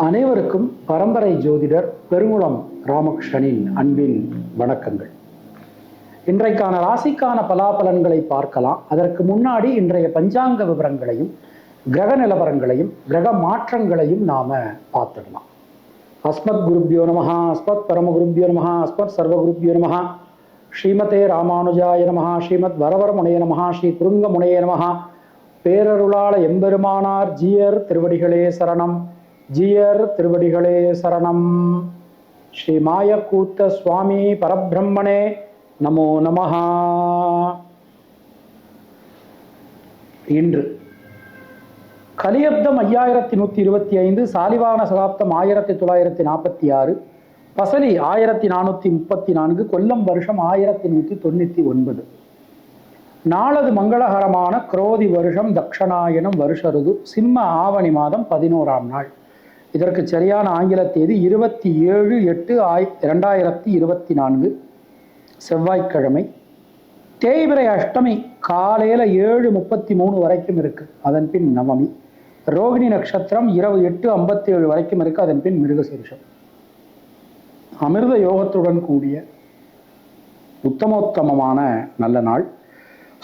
அனைவருக்கும் பரம்பரை ஜோதிடர் பெருங்குளம் ராமகிருஷ்ணனின் அன்பின் வணக்கங்கள். இன்றைக்கான ராசிக்கான பலாபலன்களை பார்க்கலாம். அதற்கு முன்னாடி இன்றைய பஞ்சாங்க விவரங்களையும் கிரக நிலவரங்களையும் கிரக மாற்றங்களையும் நாம பார்த்துடலாம். அஸ்மத் குருப்யோ நமஹ, அஸ்மத் பரமகுருப்யோ நமஹ, அஸ்மத் சர்வகுருப்யோ நமஹ, ஸ்ரீமதே ராமானுஜாய நமஹ, ஸ்ரீமத் வரவரமுனைய நமஹ, ஸ்ரீ குருங்கமுனைய நமஹ. பேரருளாள எம்பெருமானார் ஜீயர் திருவடிகளே சரணம், ஜீயர் திருவடிகளே சரணம். ஸ்ரீ மாயக்கூத்த சுவாமி பரபிரம்மணே நமோ நமஹ. இன்று கலியப்தம் 5125, சாலிவான சகாப்தம் 1946, பசலி 1434, கொல்லம் வருஷம் 1199. நாளது மங்களகரமான குரோதி வருஷம் தக்ஷணாயனம் வருஷ ருது சிம்ம ஆவணி மாதம் 11ஆம் நாள். இதற்கு சரியான ஆங்கில தேதி 27/8/2024 செவ்வாய்க்கிழமை. தேய்பிறை அஷ்டமி காலையில் 7:33 வரைக்கும் இருக்கு. அதன் பின் நவமி. ரோகிணி நட்சத்திரம் இரவு 8:57 வரைக்கும் இருக்கு. அதன் பின் மிருகசீரிஷம். அமிர்த யோகத்துடன் கூடிய உத்தமோத்தமமான நல்ல நாள்.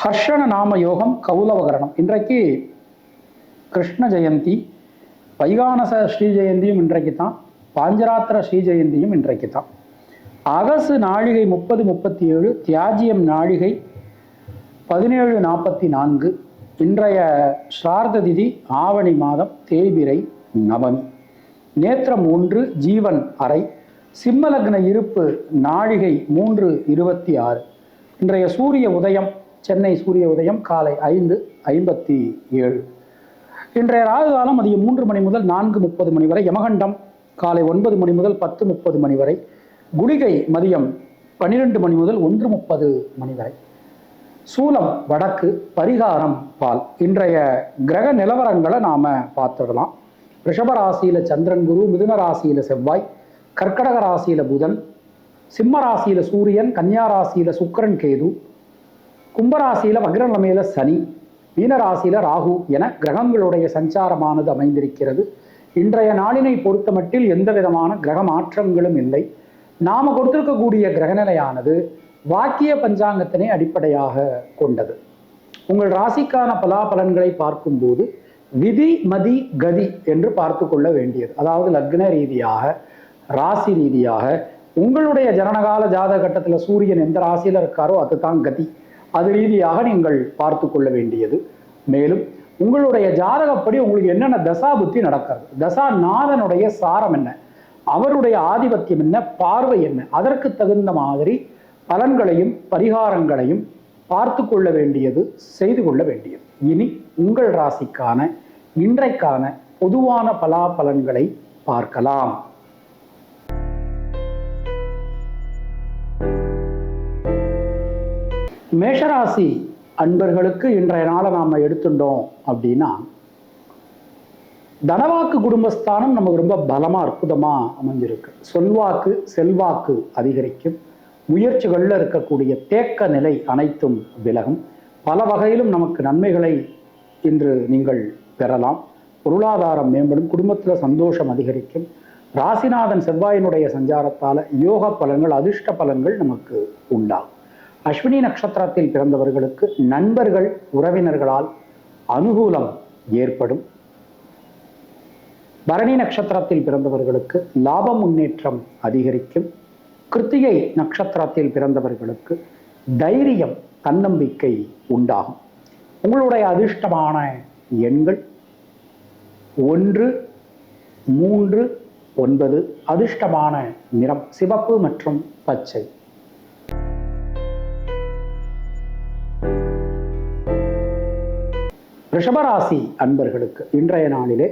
ஹர்ஷண நாம யோகம் கௌலவகரணம். இன்றைக்கு கிருஷ்ண ஜெயந்தி, வைகானச ஸ்ரீ ஜெயந்தியும் இன்றைக்கு தான், பாஞ்சராத்திர ஸ்ரீ ஜெயந்தியும் இன்றைக்கு தான். அகசு நாழிகை 30:37, தியாஜியம் நாழிகை 17:44. இன்றைய ஸ்ரார்த்த திதி ஆவணி மாதம், தேய்பிறை நவமி. நேத்திரம் 1, ஜீவன் அறை. சிம்மலக்ன இருப்பு நாழிகை 3:26. இன்றைய சூரிய உதயம், சென்னை சூரிய உதயம் காலை 5:57. இன்றைய ராகு காலம் மதியம் 3 மணி முதல் 4:30 மணி வரை. யமகண்டம் காலை 9 மணி முதல் 10:30 மணி வரை. குளிகை மதியம் 12 மணி முதல் 1:30 மணி வரை. சூலம் வடக்கு, பரிகாரம் பால். இன்றைய கிரக நிலவரங்களை நாம பார்த்துடலாம். ரிஷபராசியில சந்திரன் குரு, மிதுன ராசியில செவ்வாய், கர்க்கடக ராசியில புதன், சிம்ம ராசியில சூரியன், கன்னியா ராசியில சுக்கிரன் கேது, கும்பராசியில வக்ரநிலைமையில சனி, மீனராசியில ராகு என கிரகங்களுடைய சஞ்சாரமானது அமைந்திருக்கிறது. இன்றைய நாளினை பொறுத்த மட்டில் எந்த விதமான கிரக மாற்றங்களும் இல்லை. நாம கொடுத்திருக்கக்கூடிய கிரகநிலையானது வாக்கிய பஞ்சாங்கத்தினை அடிப்படையாக கொண்டது. உங்கள் ராசிக்கான பலாபலன்களை பார்க்கும்போது விதி மதி கதி என்று பார்த்து கொள்ள வேண்டியது. அதாவது லக்ன ரீதியாக, ராசி ரீதியாக, உங்களுடைய ஜனனகால ஜாதக கட்டத்தில் சூரியன் எந்த ராசியில இருக்காரோ அதுதான் கதி. அது ரீதியாக நீங்கள் பார்த்து கொள்ள வேண்டியது. மேலும் உங்களுடைய ஜாதகப்படி உங்களுக்கு என்னென்ன தசா புத்தி நடக்கிறது, தசா நாதனுடைய சாரம் என்ன, அவருடைய ஆதிபத்தியம் என்ன, பார்வை என்ன, அதற்கு தகுந்த மாதிரி பலன்களையும் பரிகாரங்களையும் பார்த்து கொள்ள வேண்டியது, செய்து கொள்ள வேண்டியது. இனி உங்கள் ராசிக்கான இன்றைக்கான பொதுவான பலாபலன்களை பார்க்கலாம். மேஷராசி அன்பர்களுக்கு இன்றைய நாளை நாம எடுத்துட்டோம் அப்படின்னா, தனவாக்கு குடும்பஸ்தானம் நமக்கு ரொம்ப பலமா அற்புதமா அமைஞ்சிருக்கு. சொல்வாக்கு செல்வாக்கு அதிகரிக்கும். முயற்சிகள்ல இருக்கக்கூடிய தேக்க நிலை அனைத்தும் விலகும். பல வகையிலும் நமக்கு நன்மைகளை இன்று நீங்கள் பெறலாம். பொருளாதாரம் மேம்படும். குடும்பத்தில் சந்தோஷம் அதிகரிக்கும். ராசிநாதன் செவ்வாயினுடைய சஞ்சாரத்தால யோக பலன்கள், அதிர்ஷ்ட பலன்கள் நமக்கு உண்டாகும். அஸ்வினி நட்சத்திரத்தில் பிறந்தவர்களுக்கு நண்பர்கள் உறவினர்களால் அனுகூலம் ஏற்படும். பரணி நட்சத்திரத்தில் பிறந்தவர்களுக்கு லாப முன்னேற்றம் அதிகரிக்கும். கிருத்திகை நட்சத்திரத்தில் பிறந்தவர்களுக்கு தைரியம், தன்னம்பிக்கை உண்டாகும். உங்களுடைய அதிர்ஷ்டமான எண்கள் 1, 3, 9. அதிர்ஷ்டமான நிறம் சிவப்பு மற்றும் பச்சை. ரிஷபராசி அன்பர்களுக்கு இன்றைய நாளிலே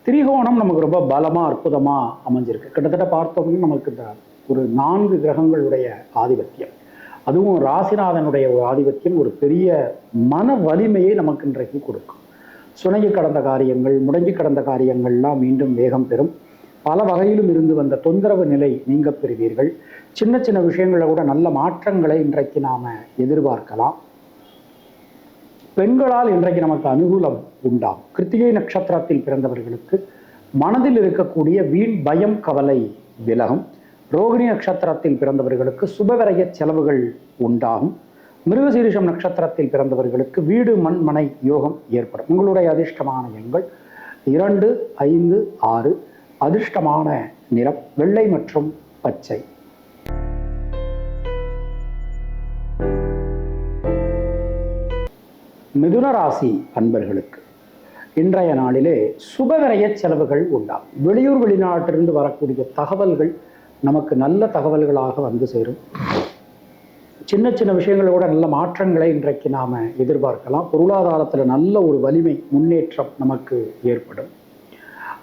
திரிகோணம் நமக்கு ரொம்ப பலமா அற்புதமா அமைஞ்சிருக்கு. கிட்டத்தட்ட பார்த்தோம்னா நமக்கு இந்த ஒரு 4 கிரகங்களுடைய ஆதிபத்தியம், அதுவும் ராசிநாதனுடைய ஒரு ஆதிபத்தியம் ஒரு பெரிய மன வலிமையை நமக்கு இன்றைக்கு கொடுக்கும். சுணங்கி கடந்த காரியங்கள், முடங்கி கடந்த காரியங்கள்லாம் மீண்டும் வேகம் பெறும். பல வகையிலும் இருந்து வந்த தொந்தரவு நிலை நீங்க பெறுவீர்கள். சின்ன சின்ன விஷயங்களை கூட நல்ல மாற்றங்களை இன்றைக்கு நாம எதிர்பார்க்கலாம். பெண்களால் இன்றைக்கு நமக்கு அனுகூலம் உண்டாகும். கிருத்திகை நட்சத்திரத்தில் பிறந்தவர்களுக்கு மனதில் இருக்கக்கூடிய வீண் பயம் கவலை விலகும். ரோகிணி நட்சத்திரத்தில் பிறந்தவர்களுக்கு சுபவிரய செலவுகள் உண்டாகும். மிருகசீரிஷம் நட்சத்திரத்தில் பிறந்தவர்களுக்கு வீடு மண் மனை யோகம் ஏற்படும். உங்களுடைய அதிர்ஷ்டமான எண்கள் 2, 5, 6. அதிர்ஷ்டமான நிறம் வெள்ளை மற்றும் பச்சை. மிதுன ராசி அன்பர்களுக்கு இன்றைய நாளிலே சுபவிரய செலவுகள் உண்டாகும். வெளியூர் வெளிநாட்டிலிருந்து வரக்கூடிய தகவல்கள் நமக்கு நல்ல தகவல்களாக வந்து சேரும். சின்ன சின்ன விஷயங்களோட கூட நல்ல மாற்றங்களை இன்றைக்கு நாம் எதிர்பார்க்கலாம். பொருளாதாரத்தில் நல்ல ஒரு வலிமை முன்னேற்றம் நமக்கு ஏற்படும்.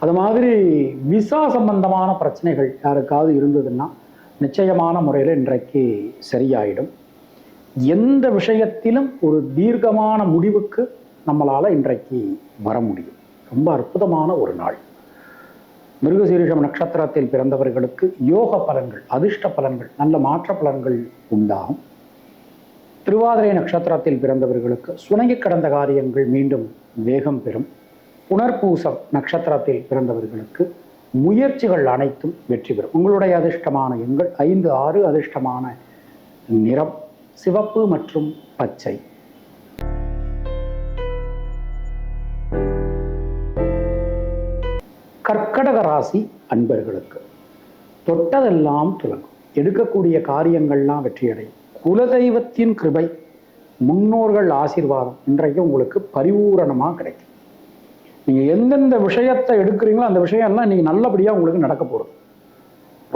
அது மாதிரி விசா சம்பந்தமான பிரச்சனைகள் யாருக்காவது இருந்ததுன்னா நிச்சயமான முறையில் இன்றைக்கு சரியாயிடும். எந்த விஷயத்திலும் ஒரு தீர்க்கமான முடிவுக்கு நம்மளால் இன்றைக்கு வர முடியும். ரொம்ப அற்புதமான ஒரு நாள். மிருகசீரிஷம் நட்சத்திரத்தில் பிறந்தவர்களுக்கு யோக பலன்கள், அதிர்ஷ்ட பலன்கள், நல்ல மாற்ற பலன்கள் உண்டாகும். திருவாதிரை நட்சத்திரத்தில் பிறந்தவர்களுக்கு சுணங்கி கடந்த காரியங்கள் மீண்டும் வேகம் பெறும். புனர்பூசம் நட்சத்திரத்தில் பிறந்தவர்களுக்கு முயற்சிகள் அனைத்தும் வெற்றி பெறும். உங்களுடைய அதிர்ஷ்டமான எண்கள் 5, 6. அதிர்ஷ்டமான நிறம் சிவப்பு மற்றும் பச்சை. கர்க்கடக ராசி அன்பர்களுக்கு தொட்டதெல்லாம் துலங்கும். எடுக்கக்கூடிய காரியங்கள்லாம் வெற்றியடையும். குலதெய்வத்தின் கிருபை, முன்னோர்கள் ஆசீர்வாதம் இன்றைக்கு உங்களுக்கு பரிபூரணமாக கிடைக்கும். நீங்கள் எந்தெந்த விஷயத்தை எடுக்கிறீங்களோ அந்த விஷயம் எல்லாம் இன்னைக்கு நல்லபடியாக உங்களுக்கு நடக்க போகிறது.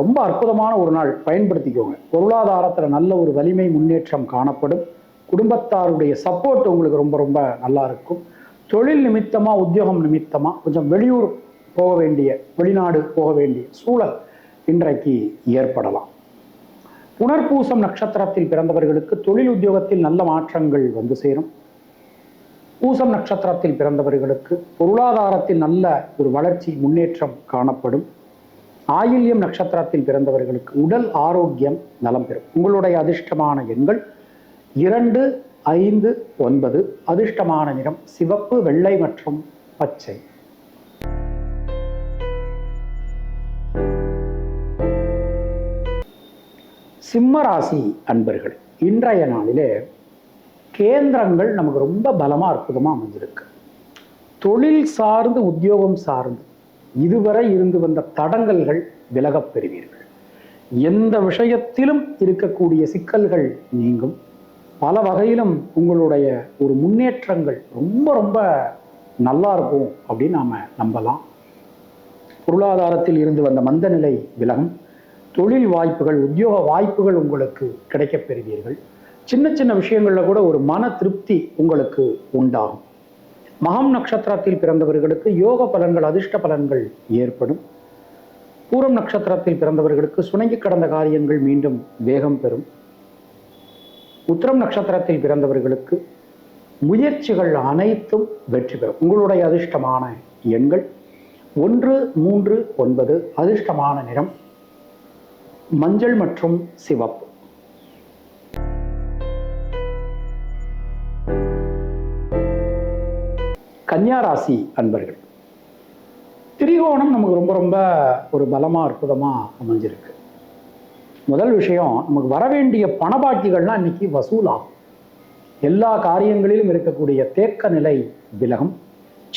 ரொம்ப அற்புதமான ஒரு நாள், பயன்படுத்திக்கோங்க. பொருளாதாரத்தில் நல்ல ஒரு வலிமை முன்னேற்றம் காணப்படும். குடும்பத்தாருடைய சப்போர்ட் உங்களுக்கு ரொம்ப ரொம்ப நல்லா இருக்கும். தொழில் நிமித்தமாக, உத்தியோகம் நிமித்தமாக கொஞ்சம் வெளியூர் போக வேண்டிய, வெளிநாடு போக வேண்டிய சூழல் இன்றைக்கு ஏற்படலாம். புனர்பூசம் நட்சத்திரத்தில் பிறந்தவர்களுக்கு தொழில் உத்தியோகத்தில் நல்ல மாற்றங்கள் வந்து சேரும். பூசம் நட்சத்திரத்தில் பிறந்தவர்களுக்கு பொருளாதாரத்தில் நல்ல ஒரு வளர்ச்சி முன்னேற்றம் காணப்படும். ஆயில்யம் நட்சத்திரத்தில் பிறந்தவர்களுக்கு உடல் ஆரோக்கியம் நலம் பெறும். உங்களுடைய அதிர்ஷ்டமான எண்கள் 2, 5, 9. அதிர்ஷ்டமான நிறம் சிவப்பு, வெள்ளை மற்றும் பச்சை. சிம்ம ராசி அன்பர்கள் இன்றைய நாளிலே கேந்திரங்கள் நமக்கு ரொம்ப பலமா அற்புதமா அமைஞ்சிருக்கு. தொழில் சார்ந்து, உத்தியோகம் சார்ந்து இதுவரை இருந்து வந்த தடங்கல்கள் விலகப் பெறுவீர்கள். எந்த விஷயத்திலும் இருக்கக்கூடிய சிக்கல்கள் நீங்கும். பல வகையிலும் உங்களுடைய ஒரு முன்னேற்றங்கள் ரொம்ப ரொம்ப நல்லா இருக்கும் அப்படின்னு நாம நம்பலாம். பொருளாதாரத்தில் இருந்து வந்த மந்த நிலை விலகும். தொழில் வாய்ப்புகள், உத்தியோக வாய்ப்புகள் உங்களுக்கு கிடைக்கப் பெறுவீர்கள். சின்ன சின்ன விஷயங்களில் கூட ஒரு மன திருப்தி உங்களுக்கு உண்டாகும். மகம் நட்சத்திரத்தில் பிறந்தவர்களுக்கு யோக பலன்கள், அதிர்ஷ்ட பலன்கள் ஏற்படும். பூரம் நட்சத்திரத்தில் பிறந்தவர்களுக்கு சுணங்கி கடந்த காரியங்கள் மீண்டும் வேகம் பெறும். உத்திரம் நட்சத்திரத்தில் பிறந்தவர்களுக்கு முயற்சிகள் அனைத்தும் வெற்றி பெறும். உங்களுடைய அதிர்ஷ்டமான எண்கள் 1, 3, 9. அதிர்ஷ்டமான நிறம் மஞ்சள் மற்றும் சிவப்பு. கன்னியா ராசி அன்பர்கள் திரிகோணம் நமக்கு ரொம்ப ரொம்ப ஒரு பலமா அற்புதமா அமைஞ்சிருக்கு. முதல் விஷயம், நமக்கு வரவேண்டிய பணபாக்கிகள்லாம் இன்னைக்கு வசூலாகும். எல்லா காரியங்களிலும் இருக்கக்கூடிய தேக்க நிலை விலகும்.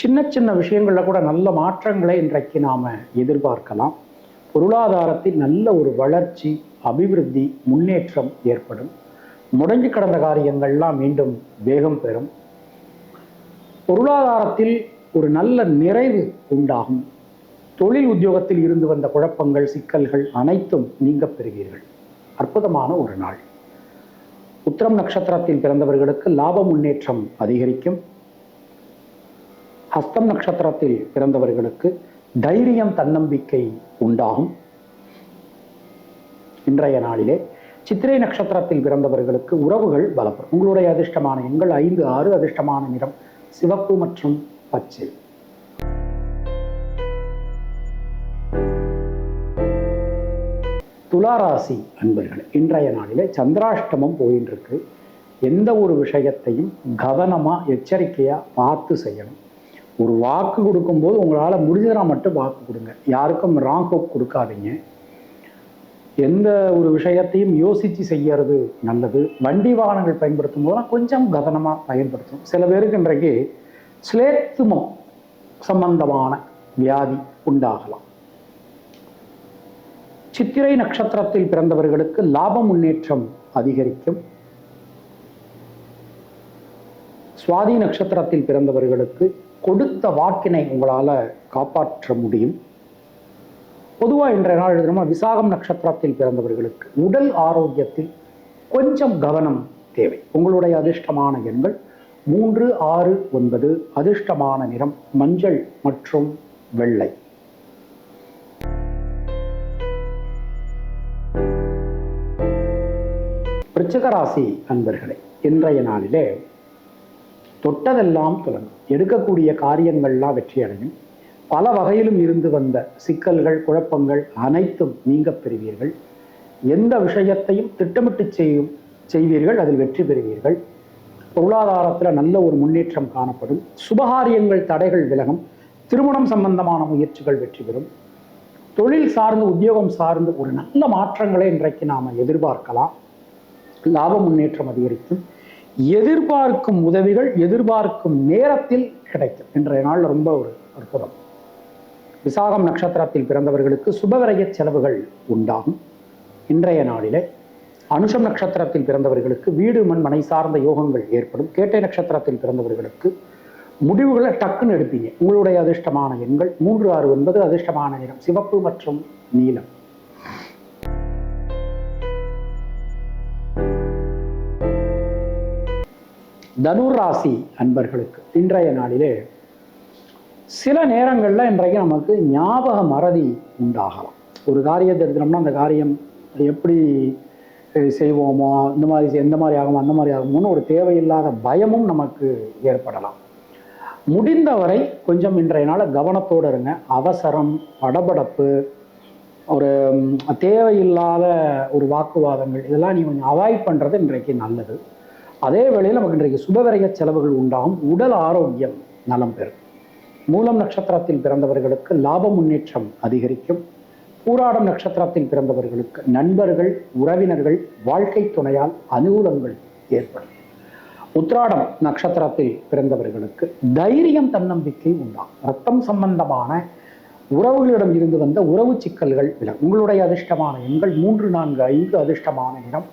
சின்ன சின்ன விஷயங்கள்ல கூட நல்ல மாற்றங்களை இன்றைக்கு நாம எதிர்பார்க்கலாம். பொருளாதாரத்தில் நல்ல ஒரு வளர்ச்சி, அபிவிருத்தி, முன்னேற்றம் ஏற்படும். முடங்கி கடந்த காரியங்கள்லாம் மீண்டும் வேகம் பெறும். பொருளாதாரத்தில் ஒரு நல்ல நிறைவு உண்டாகும். தொழில் உத்தியோகத்தில் இருந்து வந்த குழப்பங்கள், சிக்கல்கள் அனைத்தும் நீங்க பெறுவீர்கள். அற்புதமான ஒரு நாள். உத்திரம் நட்சத்திரத்தில் பிறந்தவர்களுக்கு லாப முன்னேற்றம் அதிகரிக்கும். ஹஸ்தம் நட்சத்திரத்தில் பிறந்தவர்களுக்கு தைரியம், தன்னம்பிக்கை உண்டாகும். இன்றைய நாளிலே சித்திரை நட்சத்திரத்தில் பிறந்தவர்களுக்கு உறவுகள் பலப்படும். உங்களுடைய அதிர்ஷ்டமான எண்கள் 5, 6. அதிர்ஷ்டமான நிறம் சிவப்பு மற்றும் பச்சை. துளாராசி அன்பர்கள் இன்றைய நாளிலே சந்திராஷ்டமம் போயின்னு இருக்கு. எந்த ஒரு விஷயத்தையும் கவனமா, எச்சரிக்கையா பார்த்து செய்யணும். ஒரு வாக்கு கொடுக்கும்போது உங்களால் முடிஞ்சதா மட்டும் வாக்கு கொடுங்க. யாருக்கும் ராங் ஹோப் கொடுக்காதீங்க. எந்த ஒரு விஷயத்தையும் யோசித்து செய்யறது நல்லது. வண்டி வாகனங்கள் பயன்படுத்தும் போது கொஞ்சம் கவனமாக பயன்படுத்தணும். சில பேருக்கு இன்றைக்கு ஸ்லேத்துமம் சம்பந்தமான வியாதி உண்டாகலாம். சித்திரை நட்சத்திரத்தில் பிறந்தவர்களுக்கு லாப முன்னேற்றம் அதிகரிக்கும். சுவாதி நட்சத்திரத்தில் பிறந்தவர்களுக்கு கொடுத்த வாக்கினை உங்களால காப்பாற்ற முடியும். பொதுவாக இன்றைய நாள் எழுதுனோமா, விசாகம் நட்சத்திரத்தில் பிறந்தவர்களுக்கு உடல் ஆரோக்கியத்தில் கொஞ்சம் கவனம் தேவை. உங்களுடைய அதிர்ஷ்டமான எண்கள் 3, 6, 9. அதிர்ஷ்டமான நிறம் மஞ்சள் மற்றும் வெள்ளை. விருச்சிக ராசி அன்பர்களே, இன்றைய நாளிலே தொட்டதெல்லாம் துலங்கும். எடுக்கக்கூடிய காரியங்கள்லாம் வெற்றி அடையும். பல வகையிலும் இருந்து வந்த சிக்கல்கள், குழப்பங்கள் அனைத்தும் நீங்க பெறுவீர்கள். எந்த விஷயத்தையும் திட்டமிட்டு செய்வீர்கள், அதில் வெற்றி பெறுவீர்கள். பொருளாதாரத்தில் நல்ல ஒரு முன்னேற்றம் காணப்படும். சுபகாரியங்கள் தடைகள் விலகும். திருமணம் சம்பந்தமான முயற்சிகள் வெற்றி பெறும். தொழில் சார்ந்து, உத்தியோகம் சார்ந்து ஒரு நல்ல மாற்றங்களை இன்றைக்கு நாம் எதிர்பார்க்கலாம். லாப முன்னேற்றம் அதிகரிக்கும். எதிர்பார்க்கும் உதவிகள் எதிர்பார்க்கும் நேரத்தில் கிடைக்கும். இன்றைய நாள் ரொம்ப ஒரு அற்புதம். விசாகம் நட்சத்திரத்தில் பிறந்தவர்களுக்கு சுபவிரய செலவுகள் உண்டாகும். இன்றைய நாளிலே அனுஷம் நட்சத்திரத்தில் பிறந்தவர்களுக்கு வீடு மண் மனை சார்ந்த யோகங்கள் ஏற்படும். கேட்டை நட்சத்திரத்தில் பிறந்தவர்களுக்கு முடிவுகளை டக்குன்னு எடுப்பீங்க. உங்களுடைய அதிர்ஷ்டமான எண்கள் 3, 6, 9. அதிர்ஷ்டமான நிறம் சிவப்பு மற்றும் நீலம். தனுர் ராசி அன்பர்களுக்கு இன்றைய நாளிலே சில நேரங்களில் இன்றைக்கு நமக்கு ஞாபக மறதி உண்டாகலாம். ஒரு காரியத்தை எடுத்துனோம்னா அந்த காரியம் எப்படி செய்வோமோ, எந்த மாதிரி ஆகுமோ அந்த மாதிரி ஆகுமோன்னு ஒரு தேவையில்லாத பயமும் நமக்கு ஏற்படலாம். முடிந்தவரை கொஞ்சம் இன்றைய நாள் கவனத்தோடு இருங்க. அவசரம், படபடப்பு, ஒரு தேவையில்லாத ஒரு வாக்குவாதங்கள் இதெல்லாம் நீ கொஞ்சம் அவாய்ட் பண்ணுறது இன்றைக்கு நல்லது. அதே வேளையில் நமக்கு இன்றைக்கு சுபவிரய செலவுகள் உண்டாகும். உடல் ஆரோக்கியம் நலம் பெறும். மூலம் நட்சத்திரத்தில் பிறந்தவர்களுக்கு லாப முன்னேற்றம் அதிகரிக்கும். பூராடம் நட்சத்திரத்தில் பிறந்தவர்களுக்கு நண்பர்கள், உறவினர்கள், வாழ்க்கை துணையால் அனுகூலங்கள் ஏற்படும். உத்திராடம் நட்சத்திரத்தில் பிறந்தவர்களுக்கு தைரியம், தன்னம்பிக்கை உண்டாகும். ரத்தம் சம்பந்தமான உறவுகளிடம் இருந்து வந்த உறவு சிக்கல்கள் விலகும். உங்களுடைய அதிர்ஷ்டமான எண்கள் 3, 4, 5. அதிர்ஷ்டமான நிறம்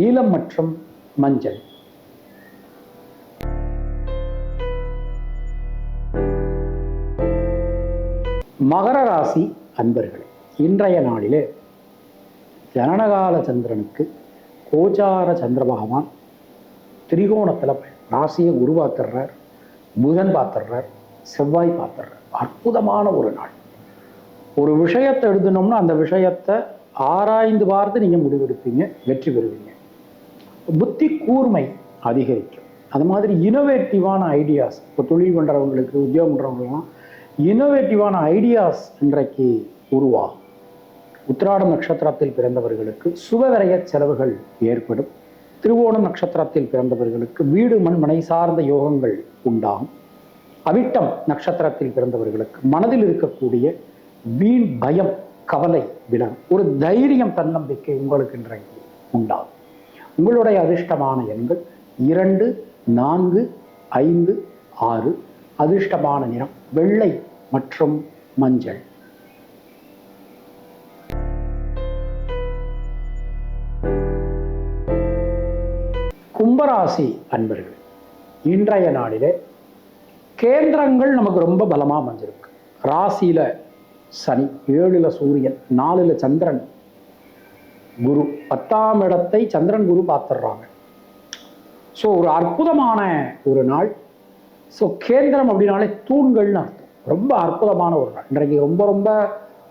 நீலம் மற்றும் மஞ்சள். மகர ராசி அன்பர்களே, இன்றைய நாளிலே ஜனனகால சந்திரனுக்கு கோச்சார சந்திர பகவான் திரிகோணத்தில் ராசியை குரு பார்த்துடுறார், புதன் பார்த்துடுறார், செவ்வாய் பார்த்துடுறார். அற்புதமான ஒரு நாள். ஒரு விஷயத்தை எழுதணும்னா அந்த விஷயத்தை ஆராய்ந்து பார்த்து நீங்கள் முடிவெடுப்பீங்க, வெற்றி பெறுவீங்க. புத்தி கூர்மை அதிகரிக்கும். அது மாதிரி இனோவேட்டிவான ஐடியாஸ், இப்போ தொழில் பண்ணுறவங்களுக்கு, உத்தியோகம் பண்ணுறவங்களுக்குலாம் இனோவேட்டிவான ஐடியாஸ் இன்றைக்கு உருவாகும். உத்திராடம் நட்சத்திரத்தில் பிறந்தவர்களுக்கு சுபவிரய செலவுகள் ஏற்படும். திருவோணம் நட்சத்திரத்தில் பிறந்தவர்களுக்கு வீடு மண் மனை சார்ந்த யோகங்கள் உண்டாகும். அவிட்டம் நட்சத்திரத்தில் பிறந்தவர்களுக்கு மனதில் இருக்கக்கூடிய வீண் பயம், கவலை விலகும். ஒரு தைரியம், தன்னம்பிக்கை உங்களுக்கு இன்றைக்கு உண்டாகும். உங்களுடைய அதிர்ஷ்டமான எண்கள் 2, 4, 5, 6. அதிர்ஷ்டமான நிறம் வெள்ளை மற்றும் மஞ்சள். கும்பராசி அன்பர்கள், இன்றைய நாளிலே கேந்திரங்கள் நமக்கு ரொம்ப பலமா அமைஞ்சிருக்கு. ராசியில சனி, 7ல் சூரியன், 4ல் சந்திரன், குரு, 10ஆம் இடத்தை சந்திரன் குரு பார்த்துடுறாங்க. ஸோ ஒரு அற்புதமான ஒரு நாள். ஸோ கேந்திரம் அப்படின்னாலே தூண்கள்னு அர்த்தம். ரொம்ப அற்புதமான ஒரு நாள். இன்றைக்கு ரொம்ப ரொம்ப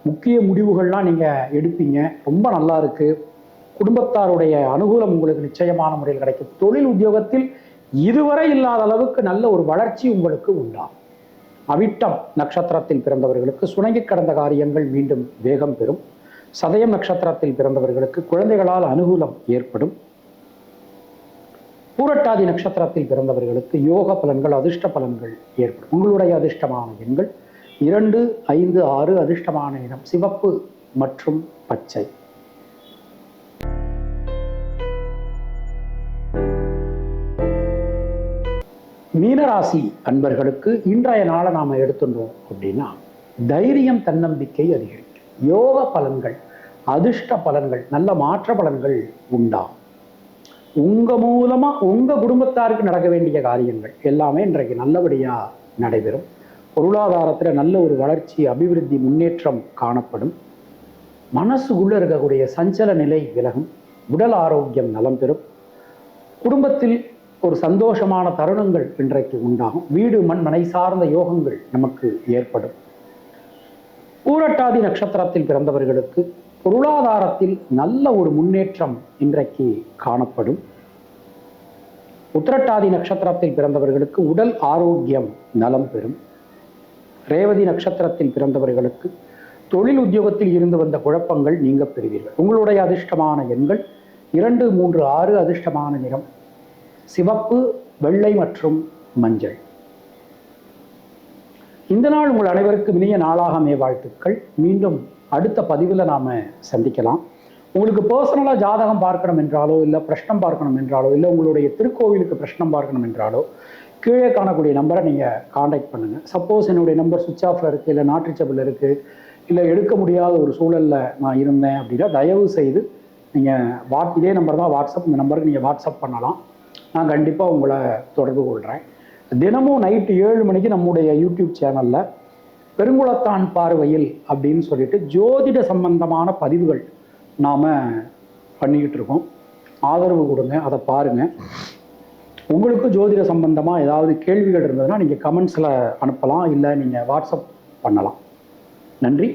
முக்கிய முடிவுகள்லாம் நீங்கள் எடுப்பீங்க. ரொம்ப நல்லா இருக்கு. குடும்பத்தாருடைய அனுகூலம் உங்களுக்கு நிச்சயமான முறையில் கிடைக்கும். தொழில் உத்தியோகத்தில் இதுவரை இல்லாத அளவுக்கு நல்ல ஒரு வளர்ச்சி உங்களுக்கு உண்டாகும். அவிட்டம் நட்சத்திரத்தில் பிறந்தவர்களுக்கு சுணங்கி கடந்த காரியங்கள் மீண்டும் வேகம் பெறும். சதயம் நட்சத்திரத்தில் பிறந்தவர்களுக்கு குழந்தைகளால் அனுகூலம் ஏற்படும். பூரட்டாதி நட்சத்திரத்தில் பிறந்தவர்களுக்கு யோக பலன்கள், அதிர்ஷ்ட பலன்கள் ஏற்படும். உங்களுடைய அதிர்ஷ்டமான எண்கள் 2, 5, 6. அதிர்ஷ்டமான இடம் சிவப்பு மற்றும் பச்சை. மீனராசி அன்பர்களுக்கு இன்றைய நாளை நாம எடுத்துட்டோம் அப்படின்னா, தைரியம், தன்னம்பிக்கை அதிகரிக்கும். யோக பலன்கள், அதிர்ஷ்ட பலன்கள், நல்ல மாற்ற பலன்கள் உண்டாகும். உங்க மூலமா உங்க குடும்பத்தாருக்கு நடக்க வேண்டிய காரியங்கள் எல்லாமே இன்றைக்கு நல்லபடியா நடைபெறும். பொருளாதாரத்துல நல்ல ஒரு வளர்ச்சி, அபிவிருத்தி, முன்னேற்றம் காணப்படும். மனசுக்குள்ள இருக்கக்கூடிய சஞ்சல நிலை விலகும். உடல் ஆரோக்கியம் நலம் பெறும். குடும்பத்தில் ஒரு சந்தோஷமான தருணங்கள் இன்றைக்கு உண்டாகும். வீடு, மண், மனை சார்ந்த யோகங்கள் நமக்கு ஏற்படும். பூரட்டாதி நட்சத்திரத்தில் பிறந்தவர்களுக்கு பொருளாதாரத்தில் நல்ல ஒரு முன்னேற்றம் இன்றைக்கு காணப்படும். உத்திரட்டாதி நட்சத்திரத்தில் பிறந்தவர்களுக்கு உடல் ஆரோக்கியம் நலம் பெறும். ரேவதி நட்சத்திரத்தில் பிறந்தவர்களுக்கு தொழில் உத்தியோகத்தில் இருந்து வந்த குழப்பங்கள் நீங்க பெறுவீர்கள். உங்களுடைய அதிர்ஷ்டமான எண்கள் 2, 3, 6. அதிர்ஷ்டமான நிறம் சிவப்பு, வெள்ளை மற்றும் மஞ்சள். இந்த நாள் உங்கள் அனைவருக்கும் இனிய நாளாக அமைய வாழ்த்துக்கள். மீண்டும் அடுத்த பதிவில் நாம சந்திக்கலாம். உங்களுக்கு பர்சனலாக ஜாதகம் பார்க்கணும் என்றாலோ, இல்லை பிரஷ்னம் பார்க்கணும் என்றாலோ, இல்லை உங்களுடைய திருக்கோவிலுக்கு பிரஷ்னம் பார்க்கணும் என்றாலோ, கீழே காணக்கூடிய நம்பரை நீங்கள் காண்டாக்ட் பண்ணுங்கள். சப்போஸ் என்னுடைய நம்பர் சுவிட்ச் ஆஃபில் இருக்குது, இல்லை நாட் ரீச்சபிள் இருக்குது, இல்லை எடுக்க முடியாத ஒரு சூழலில் நான் இருந்தேன் அப்படின்னா தயவு செய்து நீங்கள் இதே நம்பர் தான் வாட்ஸ்அப், இந்த நம்பருக்கு நீங்கள் வாட்ஸ்அப் பண்ணலாம். நான் கண்டிப்பாக உங்களை தொடர்பு கொள்கிறேன். தினமும் நைட்டு 7 மணிக்கு நம்முடைய யூடியூப் சேனலில் பெருங்குளத்தான் பார்வையில் அப்படின்னு சொல்லிட்டு ஜோதிட சம்பந்தமான பதிவுகள் நாம் பண்ணிக்கிட்டு இருக்கோம். ஆதரவு கொடுங்க, அதை பாருங்கள். உங்களுக்கு ஜோதிட சம்பந்தமாக ஏதாவது கேள்விகள் இருந்ததுன்னா நீங்கள் கமெண்ட்ஸில் அனுப்பலாம், இல்லை நீங்கள் வாட்ஸ்அப் பண்ணலாம். நன்றி.